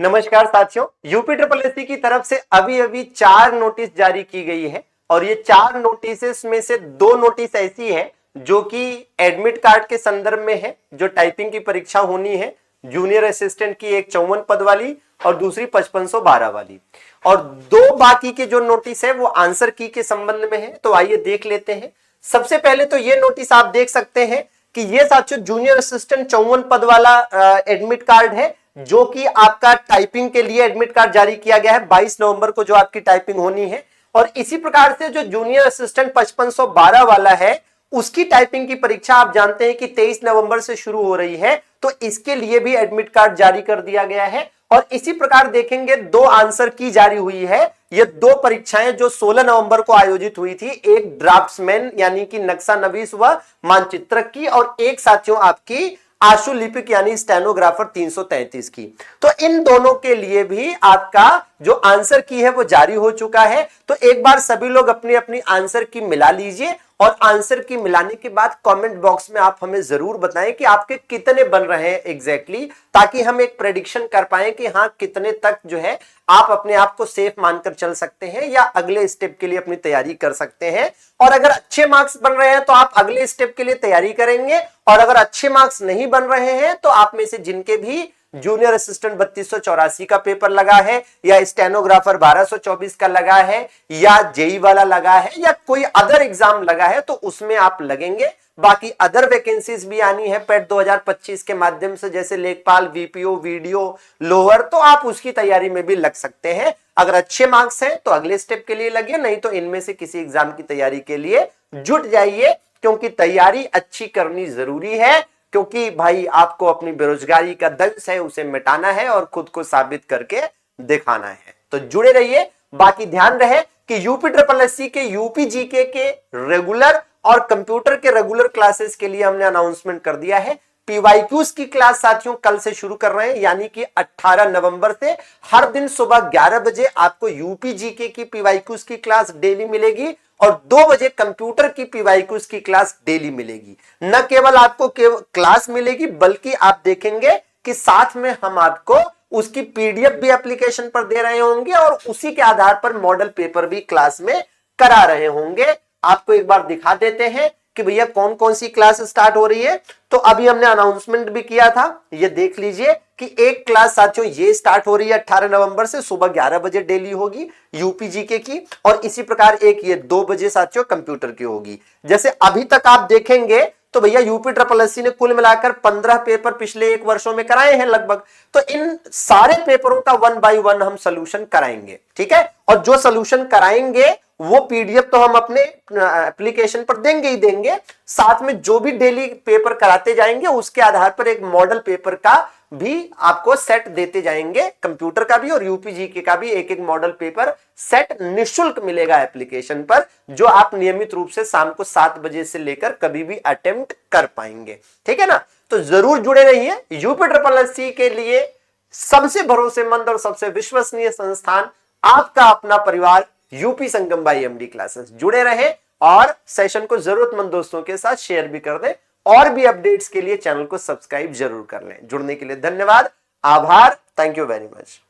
नमस्कार साथियों, UP triple SC की तरफ से अभी 4 नोटिस जारी की गई है और ये 4 नोटिस में से 2 नोटिस ऐसी है जो कि एडमिट कार्ड के संदर्भ में है। जो टाइपिंग की परीक्षा होनी है जूनियर असिस्टेंट की, एक 54 पद वाली और दूसरी 5512 वाली, और 2 बाकी के जो नोटिस है वो आंसर की के संबंध में है। तो आइए देख लेते हैं। सबसे पहले तो ये नोटिस आप देख सकते हैं कि ये साथियों जूनियर असिस्टेंट 54 पद वाला एडमिट कार्ड है, जो कि आपका टाइपिंग के लिए एडमिट कार्ड जारी किया गया है 22 नवंबर को, जो आपकी टाइपिंग होनी है। और इसी प्रकार से जो जूनियर असिस्टेंट 5512 वाला है उसकी टाइपिंग की परीक्षा आप जानते हैं कि 23 नवंबर से शुरू हो रही है, तो इसके लिए भी एडमिट कार्ड जारी कर दिया गया है। और इसी प्रकार देखेंगे 2 आंसर की जारी हुई है। ये 2 परीक्षाएं जो 16 नवंबर को आयोजित हुई थी, एक ड्राफ्ट्समैन यानी कि नक्शा नवीस व मानचित्रक की, और एक साथियों आपकी आशुलिपिक यानी स्टेनोग्राफर 333 की। तो इन दोनों के लिए भी आपका जो आंसर की है वो जारी हो चुका है। तो एक बार सभी लोग अपनी अपनी आंसर की मिला लीजिए और आंसर की मिलाने के बाद कमेंट बॉक्स में आप हमें जरूर बताएं कि आपके कितने बन रहे हैं एग्जैक्टली, ताकि हम एक प्रेडिक्शन कर पाए कि हाँ कितने तक जो है आप अपने आप को सेफ मानकर चल सकते हैं या अगले स्टेप के लिए अपनी तैयारी कर सकते हैं। और अगर अच्छे मार्क्स बन रहे हैं तो आप अगले स्टेप के लिए तैयारी करेंगे, और अगर अच्छे मार्क्स नहीं बन रहे हैं तो आप में से जिनके भी जूनियर असिस्टेंट 3284 का पेपर लगा है या स्टेनोग्राफर 1224 का लगा है या जेई वाला लगा है या कोई अदर एग्जाम लगा है तो उसमें आप लगेंगे। बाकी अदर वैकेंसीज भी आनी है पेट 2025 के माध्यम से, जैसे लेखपाल, वीपीओ, वीडियो, लोअर, तो आप उसकी तैयारी में भी लग सकते हैं। अगर अच्छे मार्क्स हैं तो अगले स्टेप के लिए लगे, नहीं तो इनमें से किसी एग्जाम की तैयारी के लिए जुट जाइए, क्योंकि तैयारी अच्छी करनी जरूरी है। क्योंकि भाई आपको अपनी बेरोजगारी का दंश है उसे मिटाना है और खुद को साबित करके दिखाना है। तो जुड़े रहिए। बाकी ध्यान रहे कि यूपी ट्रिपल एससी के यूपी जीके के रेगुलर और कंप्यूटर के रेगुलर क्लासेस के लिए हमने अनाउंसमेंट कर दिया है। पीवाईक्यूज की क्लास साथियों कल से शुरू कर रहे हैं, यानी कि 18 नवंबर से हर दिन सुबह 11 बजे आपको यूपी जीके की पीवाईक्यूज की क्लास डेली मिलेगी और 2 बजे कंप्यूटर की पीवाईक्यूज की क्लास डेली मिलेगी। न केवल आपको क्लास मिलेगी बल्कि आप देखेंगे कि साथ में हम आपको उसकी पीडीएफ भी एप्लीकेशन पर दे रहे होंगे और उसी के आधार पर मॉडल पेपर भी क्लास में करा रहे होंगे। आपको एक बार दिखा देते हैं कि भैया कौन कौन सी क्लास स्टार्ट हो रही है। तो अभी हमने अनाउंसमेंट भी किया था, ये देख लीजिए कि एक क्लास साथियों ये स्टार्ट हो रही है 18 नवंबर से, सुबह 11 बजे डेली होगी यूपी जीके की, और इसी प्रकार एक ये 2 बजे साथियों कंप्यूटर की होगी। जैसे अभी तक आप देखेंगे तो भैया यूपी ट्रिपल एससी ने कुल मिलाकर 15 पेपर पिछले 1 वर्षों में कराए हैं लगभग। तो इन सारे पेपरों का 1 बाय 1 हम सोल्यूशन कराएंगे, ठीक है। और जो सोल्यूशन कराएंगे वो पीडीएफ तो हम अपने एप्लीकेशन पर देंगे ही देंगे, साथ में जो भी डेली पेपर कराते जाएंगे उसके आधार पर एक मॉडल पेपर का भी आपको सेट देते जाएंगे, कंप्यूटर का भी और यूपी जीके का भी एक एक मॉडल पेपर सेट निःशुल्क मिलेगा एप्लीकेशन पर, जो आप नियमित रूप से शाम को 7 बजे से लेकर कभी भी अटेम्प्ट कर पाएंगे, ठीक है ना। तो जरूर जुड़े रहिए। यूपी ट्रिपल एससी के लिए सबसे भरोसेमंद और सबसे विश्वसनीय संस्थान आपका अपना परिवार UP Sangam by MD classes. जुड़े रहे और सेशन को जरूरतमंद दोस्तों के साथ शेयर भी कर दें, और भी अपडेट्स के लिए चैनल को सब्सक्राइब जरूर कर लें। जुड़ने के लिए धन्यवाद, आभार, थैंक यू वेरी मच।